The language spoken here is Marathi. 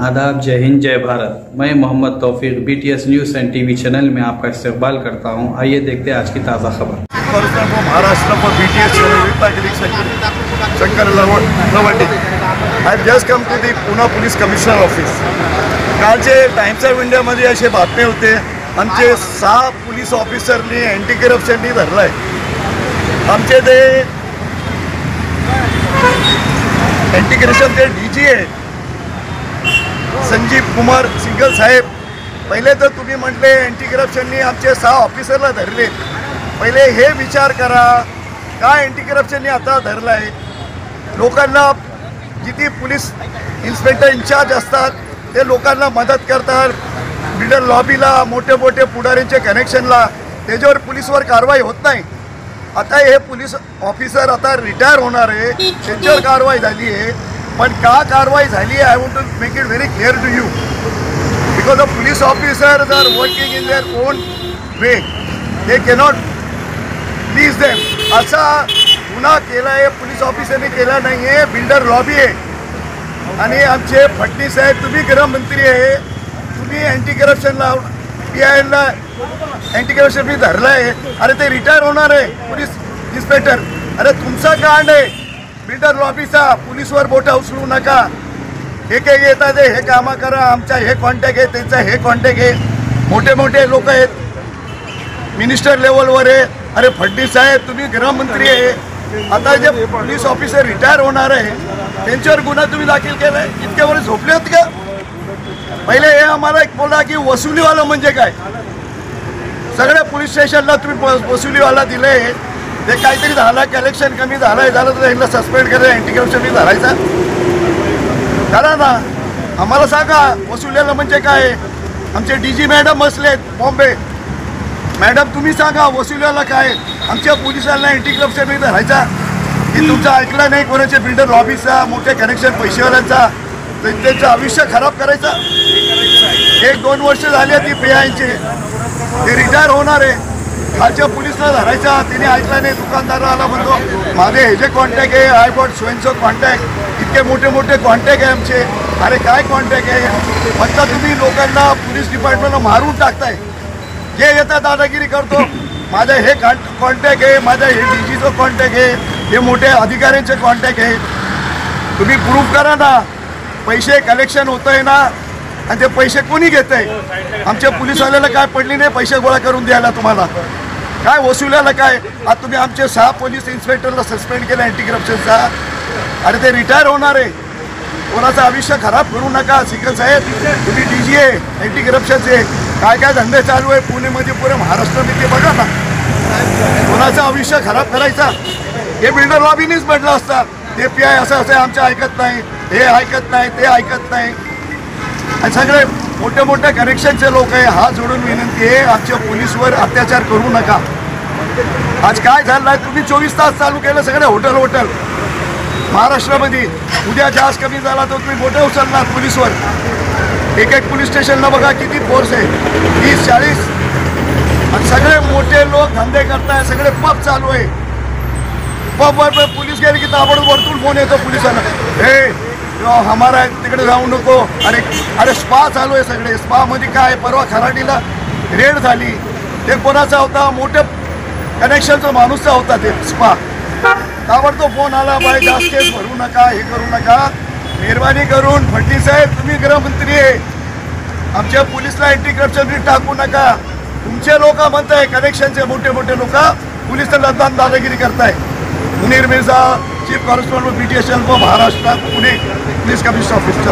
आदाब, जय हिंद, जय भारत। मैं मोहम्मद तौफीक BTS news end TV channel में आपका इस्तकबाल करता हूं। आइए देखते हैं आज की ताज़ा खबर। Maharashtra for BTS Shankar Lavande. I have just come to the Pune police commissioner office. कालचे टाइम्स ऑफ इंडियामध्ये असे बातमी होते, आमचे 6 पोलीस ऑफिसरनी अँटी करप्शननी धरलाय। आमचे ते अँटी करप्शन ते DG आहे संजीव कुमार सिंगल साहेब। पहिले तर तुम्ही म्हटले अँटी करप्शननी आमचे 6 ऑफिसरला धरले। पहिले हे विचार करा, काय अँटी करप्शननी आता धरलाय। लोकांना जिथे पोलीस इन्स्पेक्टर इन्चार्ज असतात ते लोकांना मदत करतात, बिल्डर लॉबीला, मोठे मोठे पुढाऱ्यांच्या कनेक्शनला, त्याच्यावर पोलीसवर कारवाई होत नाही। आता हे पोलीस ऑफिसर आता रिटायर होणार आहे, त्यांच्यावर कारवाई झाली आहे। पण का कारवाई झाली आहे, I want to make it very clear to you, because the police officers are working in their own way, they cannot please them. असा गुन्हा केला आहे पोलीस ऑफिसरने केला नाही आहे, बिल्डर लॉबी आहे। आणि आमचे फडणवीस साहेब, तुम्ही गृहमंत्री आहे, तुम्ही अँटी करप्शनला PIला अँटी करप्शन मी धरला आहे। अरे ते रिटायर होणार आहे पोलीस इन्स्पेक्टर। अरे तुमचा कांड आहे बिल्डर लॉबीचा, पोलीसवर बोटा उचलू नका। एक येतात हे कामं करा, आमचा हे कॉन्टॅक्ट आहे, त्यांचा हे कॉन्टॅक्ट आहे, मोठे मोठे लोक आहेत, मिनिस्टर लेवलवर आहे। अरे फडणवीस साहेब, तुम्ही गृहमंत्री आहे, आता जे पोलीस ऑफिसर रिटायर होणार आहे त्यांच्यावर गुन्हा तुम्ही दाखल केला आहे। इतक्या वर झोपले होते का? पहिले हे आम्हाला एक बोला की वसुलीवाला म्हणजे काय। सगळ्या पोलीस स्टेशनला तुम्ही वसुलीवाला दिले, ते काहीतरी झालं, कलेक्शन कमी झालं तर यांना सस्पेंड करायला, अँटी करप्शन धरायचा करा ना। आम्हाला सांगा वसुलीवाला म्हणजे काय। आमचे DG मॅडम बसलेत बॉम्बे, मॅडम तुम्ही सांगा वसुलीवाला काय। आमच्या पोलिसांना अँटी करप्शन धरायचा, की तुमचं ऐकलं नाही कोणाचे बिल्डर लॉबीचा, मोठे कनेक्शन पैसेवाल्यांचा, त्यांचं आयुष्य खराब करायचा। 1-2 वर्ष झाली ती PIचे, ते रिटायर होणार आहे। खालच्या पोलिसला धरायचा, तिने ऐकला नाही, दुकानदाराला म्हणतो माझे हे जे कॉन्टॅक्ट आहे, आय गॉट सोयनचं कॉन्टॅक्ट, इतके मोठे मोठे कॉन्टॅक्ट आहे आमचे। अरे काय कॉन्टॅक्ट आहे, फक्त तुम्ही लोकांना पोलीस डिपार्टमेंटला मारून टाकताय। जे येतात दादागिरी करतो, माझं हे कॉन्टॅक्ट आहे, माझ्या हे DGचं कॉन्टॅक्ट आहे, हे मोठे अधिकाऱ्यांचे कॉन्टॅक्ट आहे। तुम्ही प्रूफ करा ना, पैसे कलेक्शन होत आहे ना, आणि ते पैसे कोणी घेत आहे। आमच्या पोलिसवाल्याला काय पडली नाही पैसे गोळा करून द्यायला, तुम्हाला काय वसुल्याला काय। आता तुम्ही आमचे 6 पोलीस इन्स्पेक्टरला सस्पेंड केलं अँटी करप्शनचा। अरे ते रिटायर होणार आहे, कोणाचं आयुष्य खराब करू नका। सिंगल साहेब, तुम्ही DG आहे अँटी करप्शनचे, काय काय धंदे चालू आहे पुणेमध्ये, पुरे महाराष्ट्रामध्ये, ते बघा ना। कोणाचं आयुष्य खराब करायचा, हे बिल्डर लॉबीनेच म्हटलं असतं, ते PI असं असं आमचं ऐकत नाही, हे ऐकत नाही, ते ऐकत नाही। आणि सगळे मोठे मोठे कनेक्शनचे लोक आहे। हात जोडून विनंती आहे, आमच्या पोलीसवर अत्याचार करू नका। आज काय झालं आहे, तुम्ही 24 तास चालू केलं सगळे हॉटेल महाराष्ट्रामध्ये। उद्या जास्त कमी झाला तर तुम्ही मोठे उचलणार पोलीसवर। एक पोलीस स्टेशनला बघा किती फोर्स आहे, 30-40। आणि सगळे मोठे लोक धंदे करताय, सगळे पब चालू आहे। पबवर पोलीस गेले की ताबडतोब वरतून फोन येतो पोलिसांना, हे हमारा तिकडे जाऊ नको। अरे स्पा चालू आहे सगळे, स्पामध्ये काय, परवा खराडीला रेड झाली, ते कोणाचा होता, मोठे कनेक्शनचा माणूसचा होता ते स्पा। ताबडतोब फोन आला, बाय जास्त केस भरू नका, हे करू नका। मेहरबानी करून फडणवीस साहेब, तुम्ही गृहमंत्री आहे, आमच्या पोलीसला अँटी करप्शन टाकू नका। तुमचे लोक म्हणताय, कनेक्शनचे मोठे मोठे लोक पोलिसांना दादागिरी करताय। Munir Mirza, chief correspondent BTS Maharashtra Pune police commissioner ऑफिसचा।